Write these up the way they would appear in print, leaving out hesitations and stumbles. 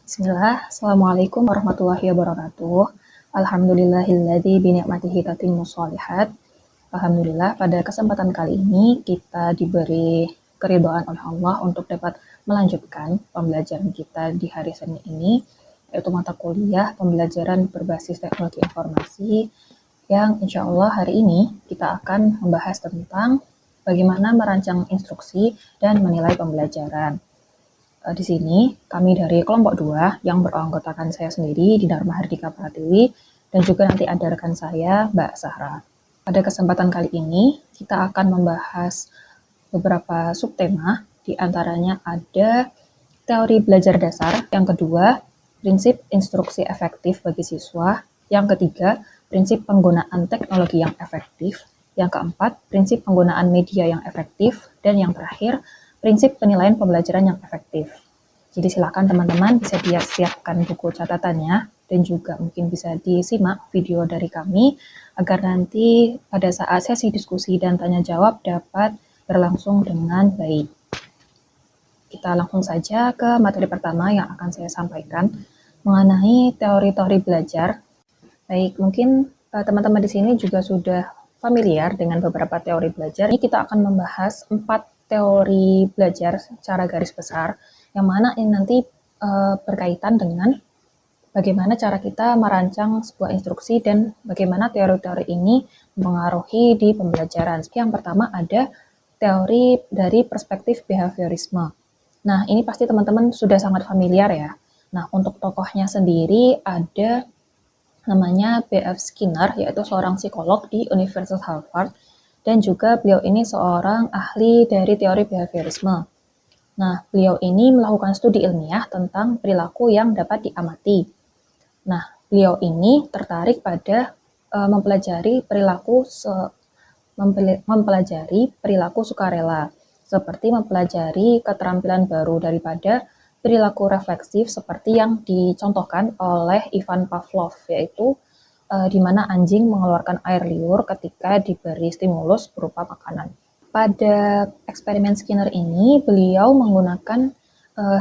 Bismillah, Assalamualaikum warahmatullahi wabarakatuh. Alhamdulillahilladzi bini'matihi tatimmus sholihat. Alhamdulillah, pada kesempatan kali ini kita diberi keridhaan oleh Allah untuk dapat melanjutkan pembelajaran kita di hari Senin ini, yaitu mata kuliah pembelajaran berbasis teknologi informasi, yang insya Allah hari ini kita akan membahas tentang bagaimana merancang instruksi dan menilai pembelajaran. Di sini kami dari kelompok 2 yang beranggotakan saya sendiri, Dinarma Hardika Pratiwi, dan juga nanti ada rekan saya, Mbak Sahra. Pada kesempatan kali ini kita akan membahas beberapa subtema, di antaranya ada teori belajar dasar, yang kedua prinsip instruksi efektif bagi siswa, yang ketiga prinsip penggunaan teknologi yang efektif, yang keempat prinsip penggunaan media yang efektif, dan yang terakhir prinsip penilaian pembelajaran yang efektif. Jadi silakan teman-teman bisa siapkan buku catatannya dan juga mungkin bisa disimak video dari kami agar nanti pada saat sesi diskusi dan tanya jawab dapat berlangsung dengan baik. Kita langsung saja ke materi pertama yang akan saya sampaikan mengenai teori-teori belajar. Baik, mungkin teman-teman di sini juga sudah familiar dengan beberapa teori belajar. Ini kita akan membahas 4 teori belajar secara garis besar, yang mana ini nanti berkaitan dengan bagaimana cara kita merancang sebuah instruksi dan bagaimana teori-teori ini mempengaruhi di pembelajaran. Yang pertama ada teori dari perspektif behaviorisme. Nah, ini pasti teman-teman sudah sangat familiar ya. Nah, untuk tokohnya sendiri ada namanya B.F. Skinner, yaitu seorang psikolog di Universitas Harvard, dan juga beliau ini seorang ahli dari teori behaviorisme. Nah, beliau ini melakukan studi ilmiah tentang perilaku yang dapat diamati. Nah, beliau ini tertarik pada mempelajari perilaku sukarela, seperti mempelajari keterampilan baru daripada perilaku refleksif seperti yang dicontohkan oleh Ivan Pavlov, yaitu di mana anjing mengeluarkan air liur ketika diberi stimulus berupa makanan. Pada eksperimen Skinner ini, beliau menggunakan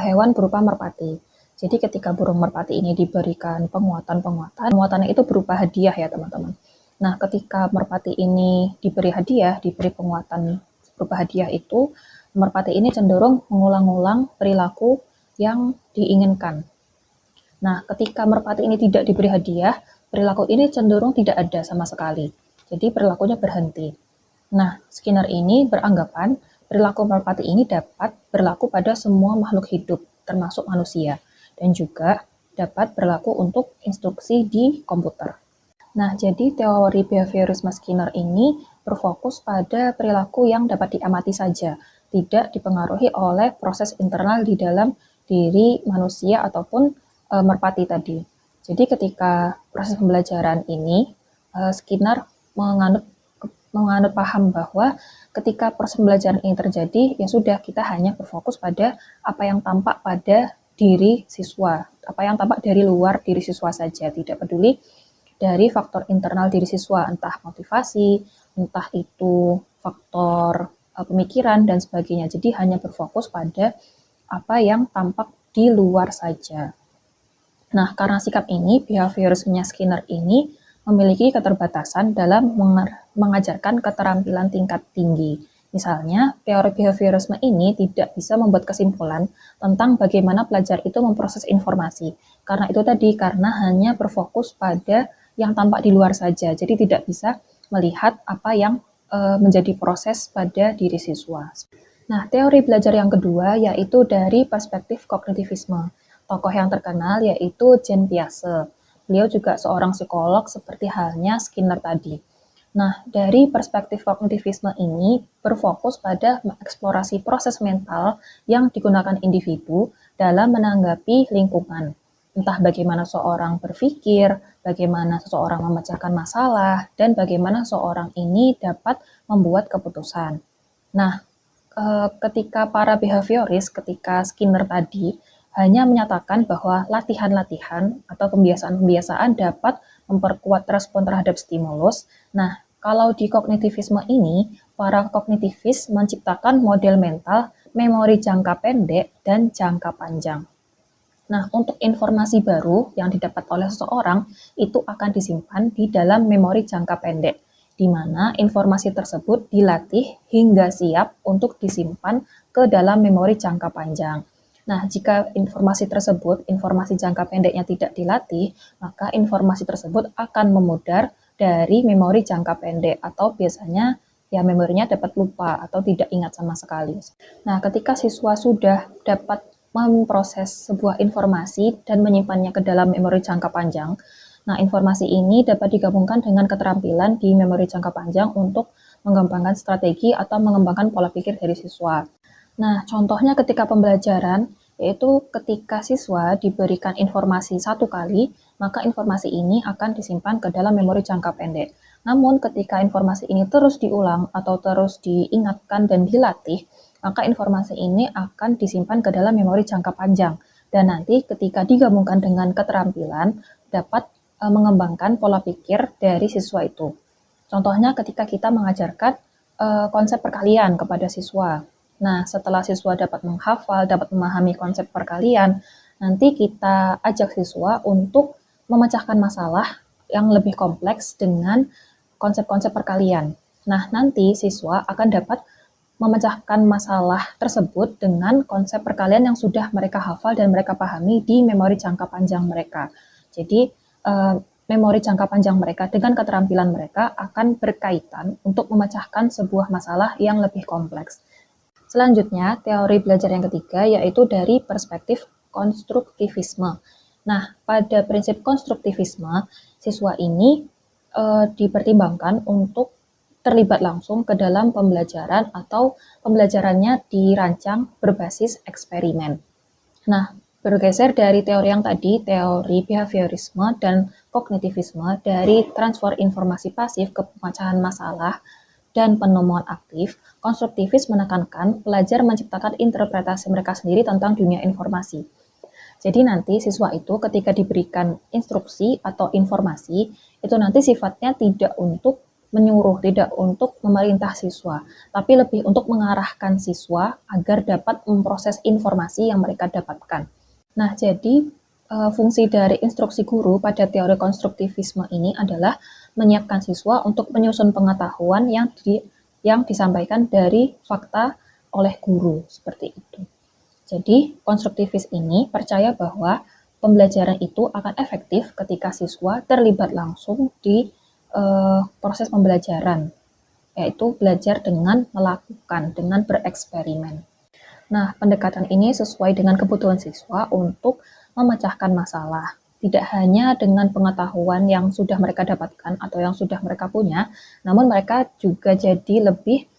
hewan berupa merpati. Jadi ketika burung merpati ini diberikan penguatannya itu berupa hadiah ya teman-teman. Nah, ketika merpati ini diberi penguatan berupa hadiah itu, merpati ini cenderung mengulang-ulang perilaku yang diinginkan. Nah, ketika merpati ini tidak diberi hadiah, perilaku ini cenderung tidak ada sama sekali. Jadi perilakunya berhenti. Nah, Skinner ini beranggapan perilaku merpati ini dapat berlaku pada semua makhluk hidup, termasuk manusia, dan juga dapat berlaku untuk instruksi di komputer. Nah, jadi teori behaviorisme Skinner ini berfokus pada perilaku yang dapat diamati saja, tidak dipengaruhi oleh proses internal di dalam diri manusia ataupun merpati tadi. Jadi ketika proses pembelajaran ini, Skinner menganut paham bahwa ketika proses pembelajaran ini terjadi, ya sudah kita hanya berfokus pada apa yang tampak pada diri siswa, apa yang tampak dari luar diri siswa saja, tidak peduli dari faktor internal diri siswa, entah motivasi, entah itu faktor pemikiran dan sebagainya. Jadi hanya berfokus pada apa yang tampak di luar saja. Nah, karena sikap ini, behaviorisme Skinner ini memiliki keterbatasan dalam mengajarkan keterampilan tingkat tinggi. Misalnya, teori behaviorisme ini tidak bisa membuat kesimpulan tentang bagaimana pelajar itu memproses informasi. Karena hanya berfokus pada yang tampak di luar saja, jadi tidak bisa melihat apa yang menjadi proses pada diri siswa. Nah, teori belajar yang kedua yaitu dari perspektif kognitivisme. Tokoh yang terkenal yaitu Jean Piaget. Beliau juga seorang psikolog seperti halnya Skinner tadi. Nah, dari perspektif kognitivisme ini berfokus pada mengeksplorasi proses mental yang digunakan individu dalam menanggapi lingkungan. Entah bagaimana seorang berpikir, bagaimana seseorang memecahkan masalah, dan bagaimana seorang ini dapat membuat keputusan. Nah, ketika para behavioris, ketika Skinner tadi, hanya menyatakan bahwa latihan-latihan atau pembiasaan-pembiasaan dapat memperkuat respon terhadap stimulus. Nah, kalau di kognitivisme ini, para kognitivis menciptakan model mental, memori jangka pendek, dan jangka panjang. Nah, untuk informasi baru yang didapat oleh seseorang itu akan disimpan di dalam memori jangka pendek, di mana informasi tersebut dilatih hingga siap untuk disimpan ke dalam memori jangka panjang. Nah, jika informasi tersebut, informasi jangka pendeknya tidak dilatih, maka informasi tersebut akan memudar dari memori jangka pendek atau biasanya ya memorinya dapat lupa atau tidak ingat sama sekali. Nah, ketika siswa sudah dapat memproses sebuah informasi dan menyimpannya ke dalam memori jangka panjang. Nah, informasi ini dapat digabungkan dengan keterampilan di memori jangka panjang untuk mengembangkan strategi atau mengembangkan pola pikir dari siswa. Nah, contohnya ketika pembelajaran, yaitu ketika siswa diberikan informasi satu kali, maka informasi ini akan disimpan ke dalam memori jangka pendek. Namun, ketika informasi ini terus diulang atau terus diingatkan dan dilatih, maka informasi ini akan disimpan ke dalam memori jangka panjang. Dan nanti ketika digabungkan dengan keterampilan, dapat mengembangkan pola pikir dari siswa itu. Contohnya ketika kita mengajarkan konsep perkalian kepada siswa. Nah, setelah siswa dapat menghafal, dapat memahami konsep perkalian, nanti kita ajak siswa untuk memecahkan masalah yang lebih kompleks dengan konsep-konsep perkalian. Nah, nanti siswa akan dapat memecahkan masalah tersebut dengan konsep perkalian yang sudah mereka hafal dan mereka pahami di memori jangka panjang mereka. Jadi, memori jangka panjang mereka dengan keterampilan mereka akan berkaitan untuk memecahkan sebuah masalah yang lebih kompleks. Selanjutnya, teori belajar yang ketiga yaitu dari perspektif konstruktivisme. Nah, pada prinsip konstruktivisme, siswa ini dipertimbangkan untuk terlibat langsung ke dalam pembelajaran atau pembelajarannya dirancang berbasis eksperimen. Nah, bergeser dari teori yang tadi, teori behaviorisme dan kognitivisme dari transfer informasi pasif ke pemecahan masalah dan penemuan aktif, konstruktivis menekankan pelajar menciptakan interpretasi mereka sendiri tentang dunia informasi. Jadi nanti siswa itu ketika diberikan instruksi atau informasi, itu nanti sifatnya tidak untuk menyuruh, tidak untuk memerintah siswa, tapi lebih untuk mengarahkan siswa agar dapat memproses informasi yang mereka dapatkan. Nah, jadi fungsi dari instruksi guru pada teori konstruktivisme ini adalah menyiapkan siswa untuk menyusun pengetahuan yang disampaikan dari fakta oleh guru, seperti itu. Jadi, konstruktivis ini percaya bahwa pembelajaran itu akan efektif ketika siswa terlibat langsung di proses pembelajaran, yaitu belajar dengan melakukan, dengan bereksperimen. Nah, pendekatan ini sesuai dengan kebutuhan siswa untuk memecahkan masalah. Tidak hanya dengan pengetahuan yang sudah mereka dapatkan atau yang sudah mereka punya, namun mereka juga jadi lebih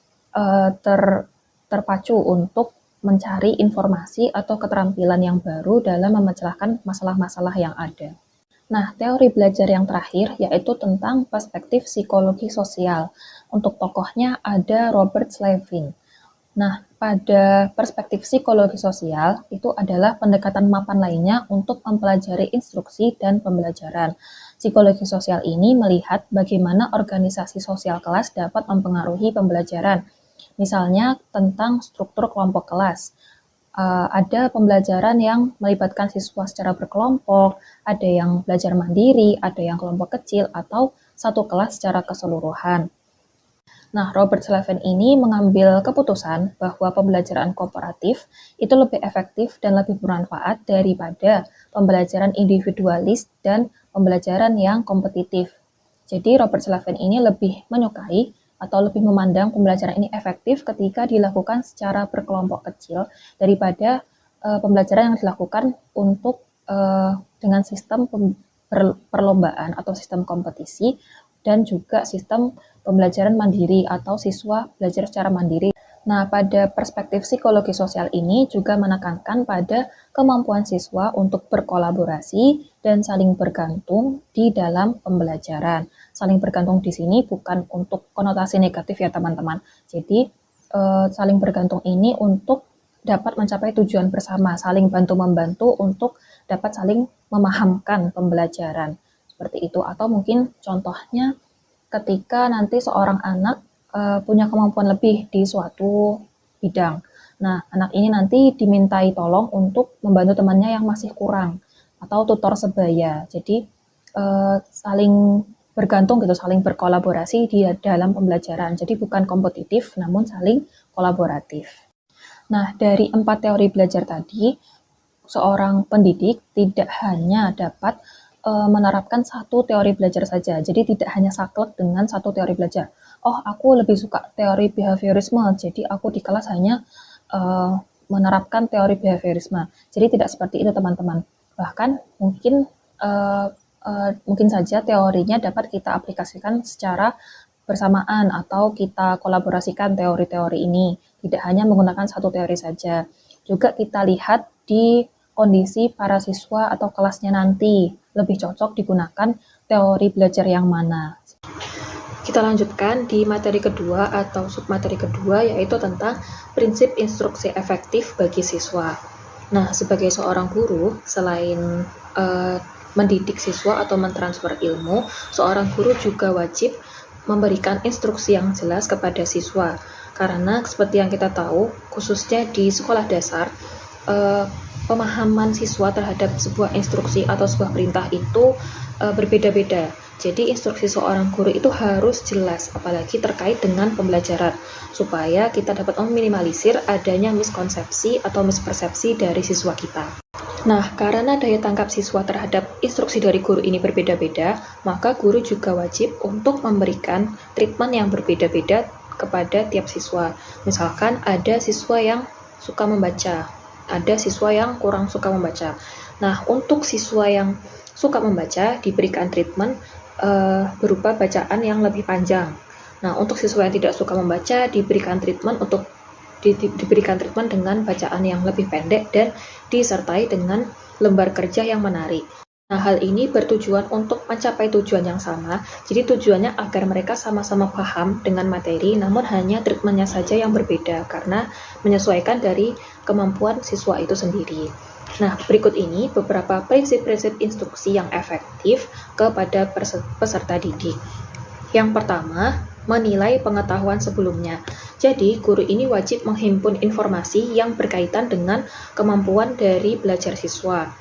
terpacu untuk mencari informasi atau keterampilan yang baru dalam memecahkan masalah-masalah yang ada. Nah, teori belajar yang terakhir yaitu tentang perspektif psikologi sosial. Untuk tokohnya ada Robert Slavin. Nah, pada perspektif psikologi sosial itu adalah pendekatan mapan lainnya untuk mempelajari instruksi dan pembelajaran. Psikologi sosial ini melihat bagaimana organisasi sosial kelas dapat mempengaruhi pembelajaran. Misalnya tentang struktur kelompok kelas. Ada pembelajaran yang melibatkan siswa secara berkelompok, ada yang belajar mandiri, ada yang kelompok kecil, atau satu kelas secara keseluruhan. Nah, Robert Slavin ini mengambil keputusan bahwa pembelajaran kooperatif itu lebih efektif dan lebih bermanfaat daripada pembelajaran individualis dan pembelajaran yang kompetitif. Jadi, Robert Slavin ini lebih menyukai atau lebih memandang pembelajaran ini efektif ketika dilakukan secara berkelompok kecil daripada pembelajaran yang dilakukan untuk dengan sistem perlombaan atau sistem kompetisi dan juga sistem pembelajaran mandiri atau siswa belajar secara mandiri. Nah, pada perspektif psikologi sosial ini juga menekankan pada kemampuan siswa untuk berkolaborasi dan saling bergantung di dalam pembelajaran. Saling bergantung di sini bukan untuk konotasi negatif ya teman-teman. Jadi, saling bergantung ini untuk dapat mencapai tujuan bersama, saling bantu-membantu untuk dapat saling memahamkan pembelajaran. Seperti itu. Atau mungkin contohnya ketika nanti seorang anak punya kemampuan lebih di suatu bidang. Nah, anak ini nanti dimintai tolong untuk membantu temannya yang masih kurang atau tutor sebaya. Jadi saling bergantung gitu, saling berkolaborasi di dalam pembelajaran. Jadi bukan kompetitif, namun saling kolaboratif. Nah, dari 4 teori belajar tadi, seorang pendidik tidak hanya dapat menerapkan satu teori belajar saja. Jadi tidak hanya saklek dengan satu teori belajar. Oh, aku lebih suka teori behaviorisme, jadi aku di kelas hanya menerapkan teori behaviorisme. Jadi tidak seperti itu teman-teman. Bahkan mungkin saja teorinya dapat kita aplikasikan secara bersamaan atau kita kolaborasikan teori-teori ini. Tidak hanya menggunakan satu teori saja. Juga kita lihat di kondisi para siswa atau kelasnya nanti. Lebih cocok digunakan teori belajar yang mana. Kita lanjutkan di materi kedua atau submateri kedua, yaitu tentang prinsip instruksi efektif bagi siswa. Nah, sebagai seorang guru, selain mendidik siswa atau mentransfer ilmu, seorang guru juga wajib memberikan instruksi yang jelas kepada siswa. Karena seperti yang kita tahu, khususnya di sekolah dasar, pemahaman siswa terhadap sebuah instruksi atau sebuah perintah itu berbeda-beda. Jadi instruksi seorang guru itu harus jelas, apalagi terkait dengan pembelajaran, supaya kita dapat meminimalisir adanya miskonsepsi atau mispersepsi dari siswa kita. Nah, karena daya tangkap siswa terhadap instruksi dari guru ini berbeda-beda, maka guru juga wajib untuk memberikan treatment yang berbeda-beda kepada tiap siswa. Misalkan ada siswa yang suka membaca, ada siswa yang kurang suka membaca. Nah, untuk siswa yang suka membaca diberikan treatment berupa bacaan yang lebih panjang. Nah, untuk siswa yang tidak suka membaca diberikan treatment dengan bacaan yang lebih pendek dan disertai dengan lembar kerja yang menarik. Nah, hal ini bertujuan untuk mencapai tujuan yang sama. Jadi tujuannya agar mereka sama-sama paham dengan materi, namun hanya treatmentnya saja yang berbeda karena menyesuaikan dari kemampuan siswa itu sendiri. Nah, berikut ini beberapa prinsip-prinsip instruksi yang efektif kepada peserta didik. Yang pertama, menilai pengetahuan sebelumnya. Jadi, guru ini wajib menghimpun informasi yang berkaitan dengan kemampuan dari belajar siswa.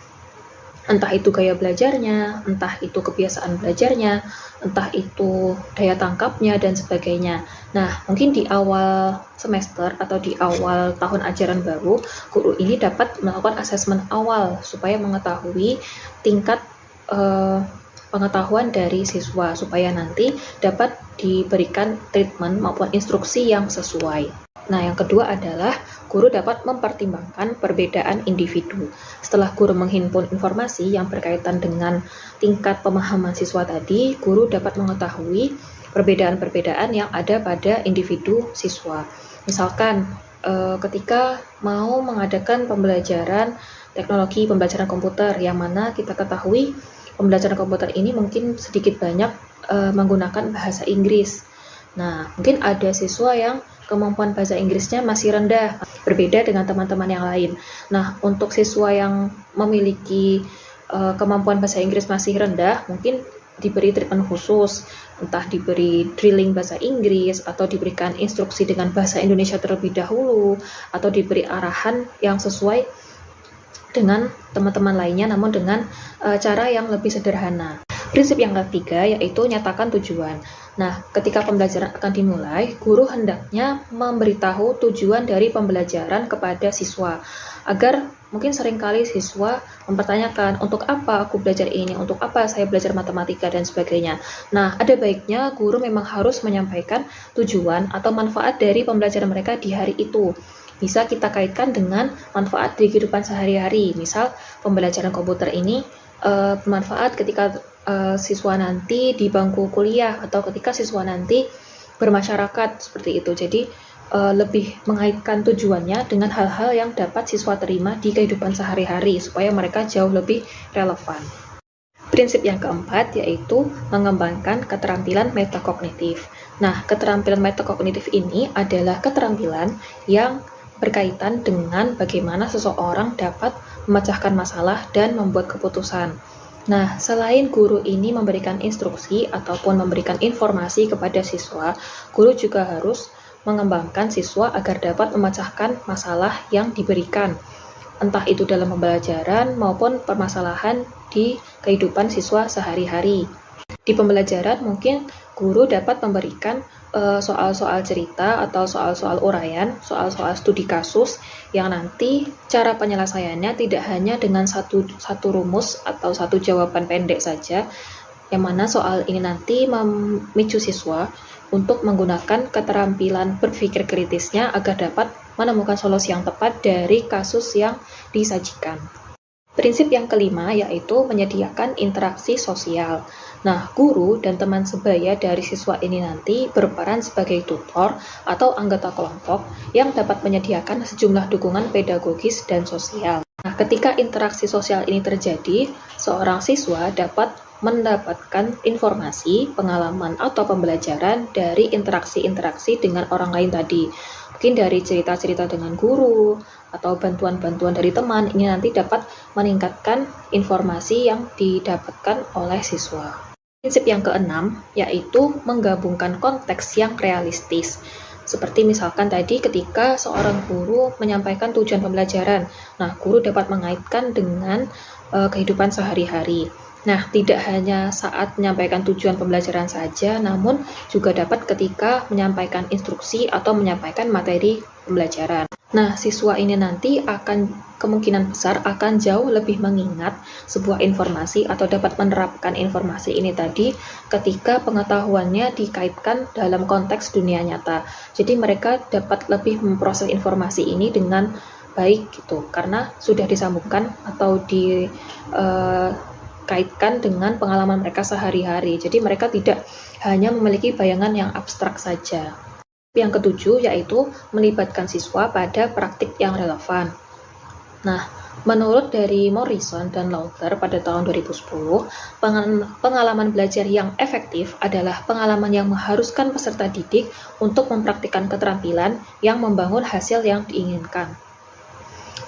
Entah itu gaya belajarnya, entah itu kebiasaan belajarnya, entah itu daya tangkapnya, dan sebagainya. Nah, mungkin di awal semester atau di awal tahun ajaran baru, guru ini dapat melakukan asesmen awal supaya mengetahui tingkat pengetahuan dari siswa, supaya nanti dapat diberikan treatment maupun instruksi yang sesuai. Nah, yang kedua adalah guru dapat mempertimbangkan perbedaan individu. Setelah guru menghimpun informasi yang berkaitan dengan tingkat pemahaman siswa tadi, guru dapat mengetahui perbedaan-perbedaan yang ada pada individu siswa. Misalkan, ketika mau mengadakan pembelajaran teknologi pembelajaran komputer, yang mana kita ketahui pembelajaran komputer ini mungkin sedikit banyak menggunakan bahasa Inggris. Nah, mungkin ada siswa yang kemampuan bahasa Inggrisnya masih rendah, berbeda dengan teman-teman yang lain. Nah, untuk siswa yang memiliki kemampuan bahasa Inggris masih rendah, mungkin diberi treatment khusus, entah diberi drilling bahasa Inggris, atau diberikan instruksi dengan bahasa Indonesia terlebih dahulu, atau diberi arahan yang sesuai dengan teman-teman lainnya, namun dengan cara yang lebih sederhana. Prinsip yang ketiga yaitu nyatakan tujuan. Nah, ketika pembelajaran akan dimulai, guru hendaknya memberitahu tujuan dari pembelajaran kepada siswa, agar mungkin seringkali siswa mempertanyakan, untuk apa aku belajar ini, untuk apa saya belajar matematika, dan sebagainya. Nah, ada baiknya guru memang harus menyampaikan tujuan atau manfaat dari pembelajaran mereka di hari itu. Bisa kita kaitkan dengan manfaat di kehidupan sehari-hari. Misal, pembelajaran komputer ini bermanfaat ketika siswa nanti di bangku kuliah atau ketika siswa nanti bermasyarakat, seperti itu. Jadi lebih mengaitkan tujuannya dengan hal-hal yang dapat siswa terima di kehidupan sehari-hari supaya mereka jauh lebih relevan. Prinsip yang keempat yaitu mengembangkan keterampilan metakognitif. Nah, keterampilan metakognitif ini adalah keterampilan yang berkaitan dengan bagaimana seseorang dapat memecahkan masalah dan membuat keputusan. Nah, selain guru ini memberikan instruksi ataupun memberikan informasi kepada siswa, guru juga harus mengembangkan siswa agar dapat memecahkan masalah yang diberikan, entah itu dalam pembelajaran maupun permasalahan di kehidupan siswa sehari-hari. Di pembelajaran mungkin guru dapat memberikan soal-soal cerita atau soal-soal uraian, soal-soal studi kasus yang nanti cara penyelesaiannya tidak hanya dengan satu rumus atau satu jawaban pendek saja, yang mana soal ini nanti memicu siswa untuk menggunakan keterampilan berpikir kritisnya agar dapat menemukan solusi yang tepat dari kasus yang disajikan. Prinsip yang kelima yaitu menyediakan interaksi sosial. Nah, guru dan teman sebaya dari siswa ini nanti berperan sebagai tutor atau anggota kelompok yang dapat menyediakan sejumlah dukungan pedagogis dan sosial. Nah, ketika interaksi sosial ini terjadi, seorang siswa dapat mendapatkan informasi, pengalaman, atau pembelajaran dari interaksi-interaksi dengan orang lain tadi. Mungkin dari cerita-cerita dengan guru, atau bantuan-bantuan dari teman, ini nanti dapat meningkatkan informasi yang didapatkan oleh siswa. Prinsip yang keenam, yaitu menggabungkan konteks yang realistis. Seperti misalkan tadi ketika seorang guru menyampaikan tujuan pembelajaran, nah guru dapat mengaitkan dengan kehidupan sehari-hari. Nah, tidak hanya saat menyampaikan tujuan pembelajaran saja, namun juga dapat ketika menyampaikan instruksi atau menyampaikan materi pembelajaran. Nah, siswa ini nanti kemungkinan besar akan jauh lebih mengingat sebuah informasi atau dapat menerapkan informasi ini tadi ketika pengetahuannya dikaitkan dalam konteks dunia nyata. Jadi mereka dapat lebih memproses informasi ini dengan baik gitu, karena sudah disambungkan atau kaitkan dengan pengalaman mereka sehari-hari. Jadi mereka tidak hanya memiliki bayangan yang abstrak saja. Yang ketujuh yaitu melibatkan siswa pada praktik yang relevan. Nah, menurut dari Morrison dan Lowther pada tahun 2010, pengalaman belajar yang efektif adalah pengalaman yang mengharuskan peserta didik untuk mempraktikkan keterampilan yang membangun hasil yang diinginkan.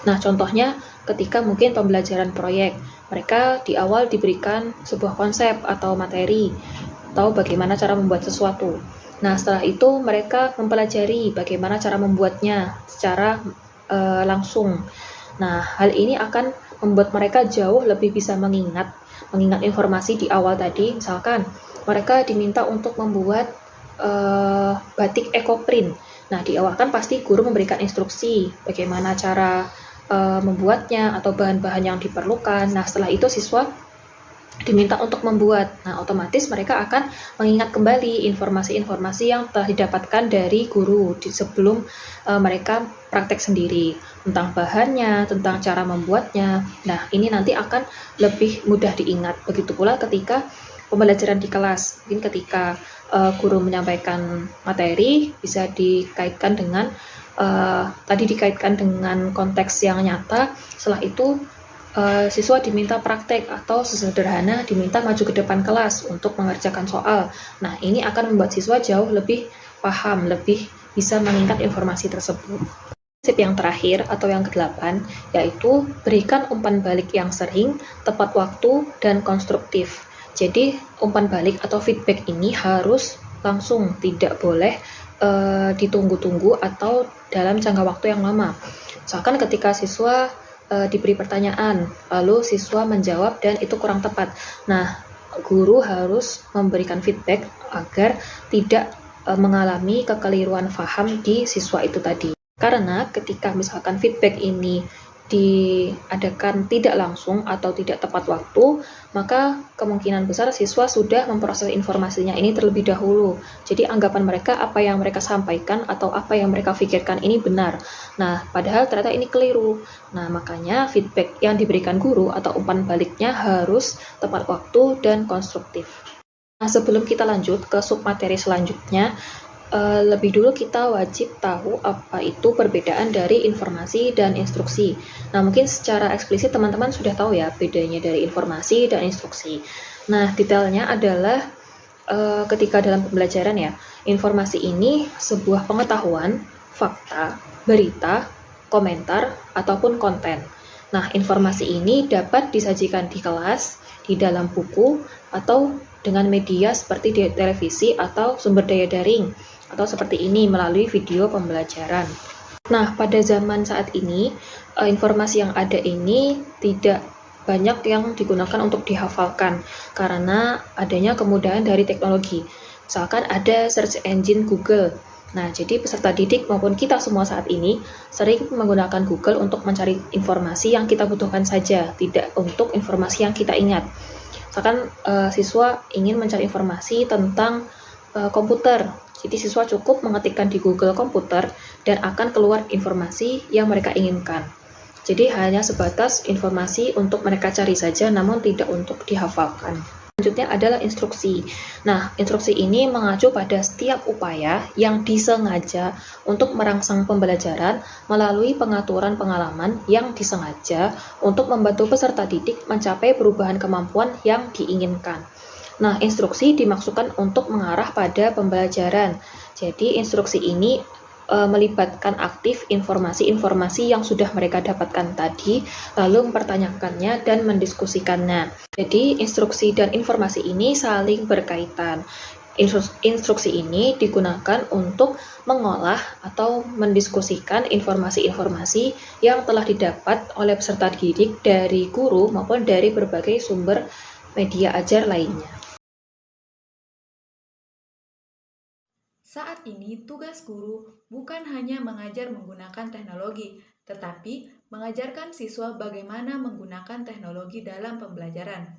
Nah, contohnya ketika mungkin pembelajaran proyek, mereka di awal diberikan sebuah konsep atau materi, atau bagaimana cara membuat sesuatu. Nah, setelah itu mereka mempelajari bagaimana cara membuatnya secara langsung. Nah, hal ini akan membuat mereka jauh lebih bisa mengingat informasi di awal tadi. Misalkan, mereka diminta untuk membuat batik ekoprint. Nah, di awal kan pasti guru memberikan instruksi bagaimana cara membuatnya atau bahan-bahan yang diperlukan. Nah, setelah itu siswa diminta untuk membuat. Nah, otomatis mereka akan mengingat kembali informasi-informasi yang telah didapatkan dari guru sebelum mereka praktek sendiri tentang bahannya, tentang cara membuatnya. Nah, ini nanti akan lebih mudah diingat. Begitu pula ketika pembelajaran di kelas. Mungkin ketika guru menyampaikan materi bisa dikaitkan dengan dikaitkan dengan konteks yang nyata. Setelah itu siswa diminta praktek atau sesederhana diminta maju ke depan kelas untuk mengerjakan soal. Nah, ini akan membuat siswa jauh lebih paham, lebih bisa mengingat informasi tersebut. Prinsip yang terakhir atau yang ke-8 yaitu berikan umpan balik yang sering, tepat waktu, dan konstruktif. Jadi, umpan balik atau feedback ini harus langsung, tidak boleh ditunggu-tunggu atau dalam jangka waktu yang lama. Misalkan ketika siswa diberi pertanyaan, lalu siswa menjawab dan itu kurang tepat. Nah, guru harus memberikan feedback agar tidak mengalami kekeliruan paham di siswa itu tadi. Karena ketika misalkan feedback ini diadakan tidak langsung atau tidak tepat waktu, maka kemungkinan besar siswa sudah memproses informasinya ini terlebih dahulu. Jadi anggapan mereka apa yang mereka sampaikan atau apa yang mereka pikirkan ini benar. Nah, padahal ternyata ini keliru. Nah, makanya feedback yang diberikan guru atau umpan baliknya harus tepat waktu dan konstruktif. Nah, sebelum kita lanjut ke submateri selanjutnya, lebih dulu kita wajib tahu apa itu perbedaan dari informasi dan instruksi. Nah, mungkin secara eksplisit teman-teman sudah tahu ya bedanya dari informasi dan instruksi. Nah, detailnya adalah ketika dalam pembelajaran ya, informasi ini sebuah pengetahuan, fakta, berita, komentar, ataupun konten. Nah, informasi ini dapat disajikan di kelas, di dalam buku, atau dengan media seperti di televisi atau sumber daya daring. atau seperti ini melalui video pembelajaran. Nah, pada zaman saat ini, informasi yang ada ini tidak banyak yang digunakan untuk dihafalkan karena adanya kemudahan dari teknologi. Misalkan ada search engine Google. Nah, jadi peserta didik maupun kita semua saat ini sering menggunakan Google untuk mencari informasi yang kita butuhkan saja, tidak untuk informasi yang kita ingat. Misalkan siswa ingin mencari informasi tentang komputer. Jadi siswa cukup mengetikkan di Google Komputer dan akan keluar informasi yang mereka inginkan. Jadi hanya sebatas informasi untuk mereka cari saja, namun tidak untuk dihafalkan. Selanjutnya adalah instruksi. Nah, instruksi ini mengacu pada setiap upaya yang disengaja untuk merangsang pembelajaran melalui pengaturan pengalaman yang disengaja untuk membantu peserta didik mencapai perubahan kemampuan yang diinginkan. Nah, instruksi dimaksudkan untuk mengarah pada pembelajaran. Jadi, instruksi ini melibatkan aktif informasi-informasi yang sudah mereka dapatkan tadi, lalu mempertanyakannya dan mendiskusikannya. Jadi, instruksi dan informasi ini saling berkaitan. Instruksi ini digunakan untuk mengolah atau mendiskusikan informasi-informasi yang telah didapat oleh peserta didik dari guru maupun dari berbagai sumber media ajar lainnya. Saat ini, tugas guru bukan hanya mengajar menggunakan teknologi, tetapi mengajarkan siswa bagaimana menggunakan teknologi dalam pembelajaran.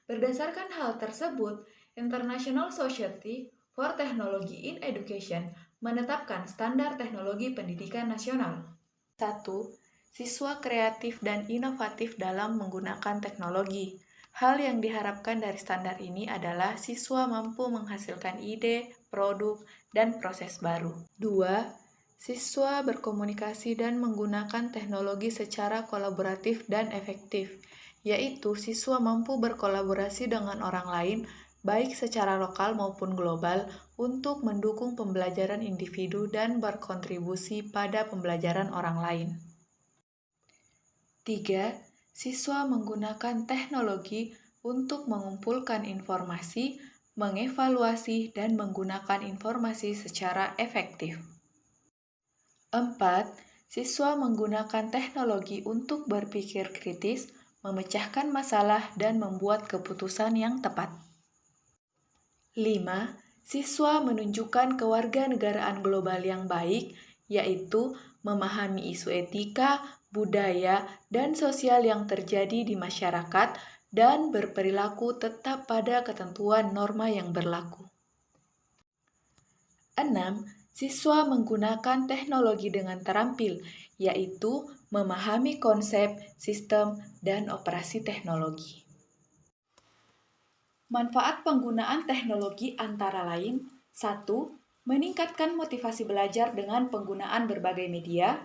Berdasarkan hal tersebut, International Society for Technology in Education menetapkan standar teknologi pendidikan nasional. 1. Siswa kreatif dan inovatif dalam menggunakan teknologi. Hal yang diharapkan dari standar ini adalah siswa mampu menghasilkan ide, produk, dan proses baru. 2. Siswa berkomunikasi dan menggunakan teknologi secara kolaboratif dan efektif, yaitu siswa mampu berkolaborasi dengan orang lain, baik secara lokal maupun global, untuk mendukung pembelajaran individu dan berkontribusi pada pembelajaran orang lain. 3. Siswa menggunakan teknologi untuk mengumpulkan informasi, mengevaluasi, dan menggunakan informasi secara efektif. 4. Siswa menggunakan teknologi untuk berpikir kritis, memecahkan masalah, dan membuat keputusan yang tepat. 5. Siswa menunjukkan kewarganegaraan global yang baik, yaitu memahami isu etika, budaya, dan sosial yang terjadi di masyarakat, dan berperilaku tetap pada ketentuan norma yang berlaku. 6. Siswa menggunakan teknologi dengan terampil, yaitu memahami konsep, sistem, dan operasi teknologi. Manfaat penggunaan teknologi antara lain: 1. Meningkatkan motivasi belajar dengan penggunaan berbagai media.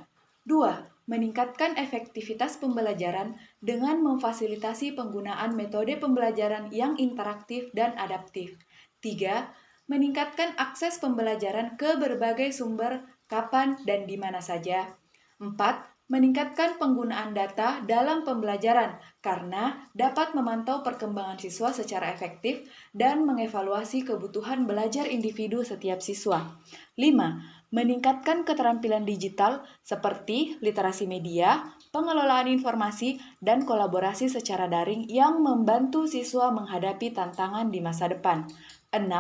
2. Meningkatkan efektivitas pembelajaran dengan memfasilitasi penggunaan metode pembelajaran yang interaktif dan adaptif. 3. Meningkatkan akses pembelajaran ke berbagai sumber kapan dan di mana saja. 4. Meningkatkan penggunaan data dalam pembelajaran karena dapat memantau perkembangan siswa secara efektif dan mengevaluasi kebutuhan belajar individu setiap siswa. 5. Meningkatkan keterampilan digital seperti literasi media, pengelolaan informasi, dan kolaborasi secara daring yang membantu siswa menghadapi tantangan di masa depan. 6.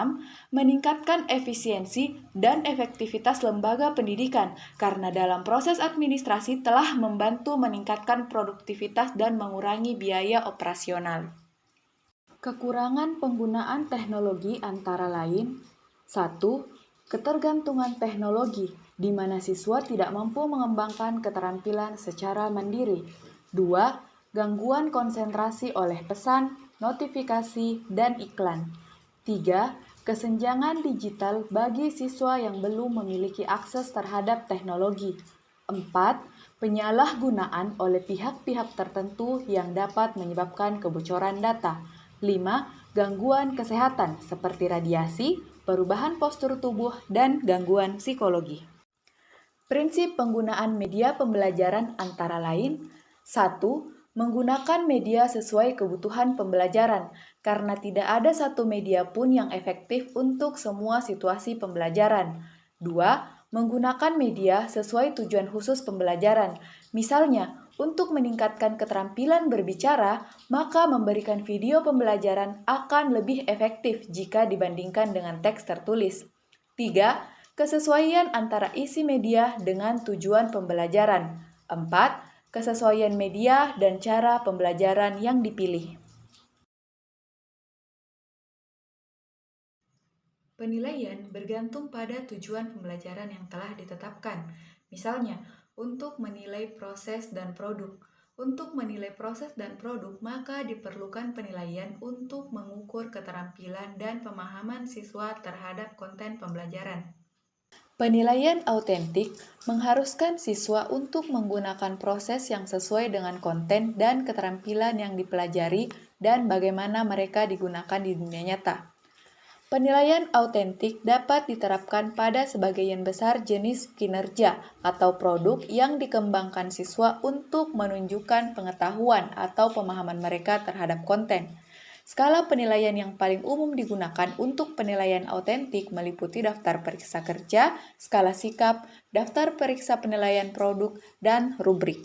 Meningkatkan efisiensi dan efektivitas lembaga pendidikan karena dalam proses administrasi telah membantu meningkatkan produktivitas dan mengurangi biaya operasional. Kekurangan penggunaan teknologi antara lain: 1. Ketergantungan teknologi, di mana siswa tidak mampu mengembangkan keterampilan secara mandiri. 2. Gangguan konsentrasi oleh pesan, notifikasi, dan iklan. 3. Kesenjangan digital bagi siswa yang belum memiliki akses terhadap teknologi. 4. Penyalahgunaan oleh pihak-pihak tertentu yang dapat menyebabkan kebocoran data. 5. Gangguan kesehatan seperti radiasi, perubahan postur tubuh, dan gangguan psikologi. Prinsip penggunaan media pembelajaran antara lain: 1. Menggunakan media sesuai kebutuhan pembelajaran, karena tidak ada satu media pun yang efektif untuk semua situasi pembelajaran. 2. Menggunakan media sesuai tujuan khusus pembelajaran. Misalnya, untuk meningkatkan keterampilan berbicara, maka memberikan video pembelajaran akan lebih efektif jika dibandingkan dengan teks tertulis. 3. Kesesuaian antara isi media dengan tujuan pembelajaran. 4. Kesesuaian media dan cara pembelajaran yang dipilih. Penilaian bergantung pada tujuan pembelajaran yang telah ditetapkan. Misalnya, untuk menilai proses dan produk. Untuk menilai proses dan produk, maka diperlukan penilaian untuk mengukur keterampilan dan pemahaman siswa terhadap konten pembelajaran. Penilaian autentik mengharuskan siswa untuk menggunakan proses yang sesuai dengan konten dan keterampilan yang dipelajari dan bagaimana mereka digunakan di dunia nyata. Penilaian autentik dapat diterapkan pada sebagian besar jenis kinerja atau produk yang dikembangkan siswa untuk menunjukkan pengetahuan atau pemahaman mereka terhadap konten. Skala penilaian yang paling umum digunakan untuk penilaian autentik meliputi daftar periksa kerja, skala sikap, daftar periksa penilaian produk, dan rubrik.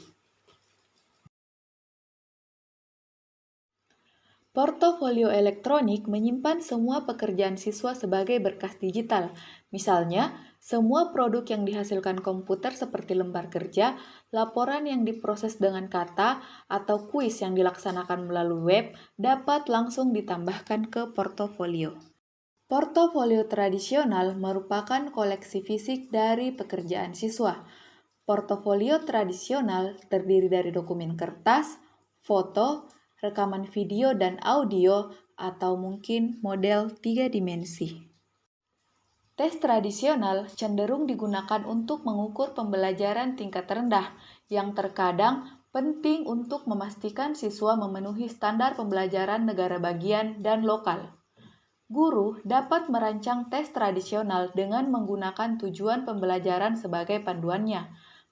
Portofolio elektronik menyimpan semua pekerjaan siswa sebagai berkas digital. Misalnya, semua produk yang dihasilkan komputer seperti lembar kerja, laporan yang diproses dengan kata, atau kuis yang dilaksanakan melalui web dapat langsung ditambahkan ke portofolio. Portofolio tradisional merupakan koleksi fisik dari pekerjaan siswa. Portofolio tradisional terdiri dari dokumen kertas, foto, rekaman video dan audio, atau mungkin model 3 dimensi. Tes tradisional cenderung digunakan untuk mengukur pembelajaran tingkat rendah, yang terkadang penting untuk memastikan siswa memenuhi standar pembelajaran negara bagian dan lokal. Guru dapat merancang tes tradisional dengan menggunakan tujuan pembelajaran sebagai panduannya.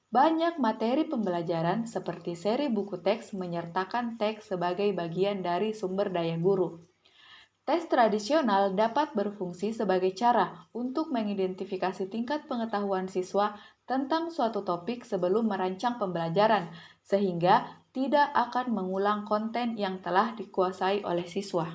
Banyak materi pembelajaran seperti seri buku teks menyertakan teks sebagai bagian dari sumber daya guru. Tes tradisional dapat berfungsi sebagai cara untuk mengidentifikasi tingkat pengetahuan siswa tentang suatu topik sebelum merancang pembelajaran, sehingga tidak akan mengulang konten yang telah dikuasai oleh siswa.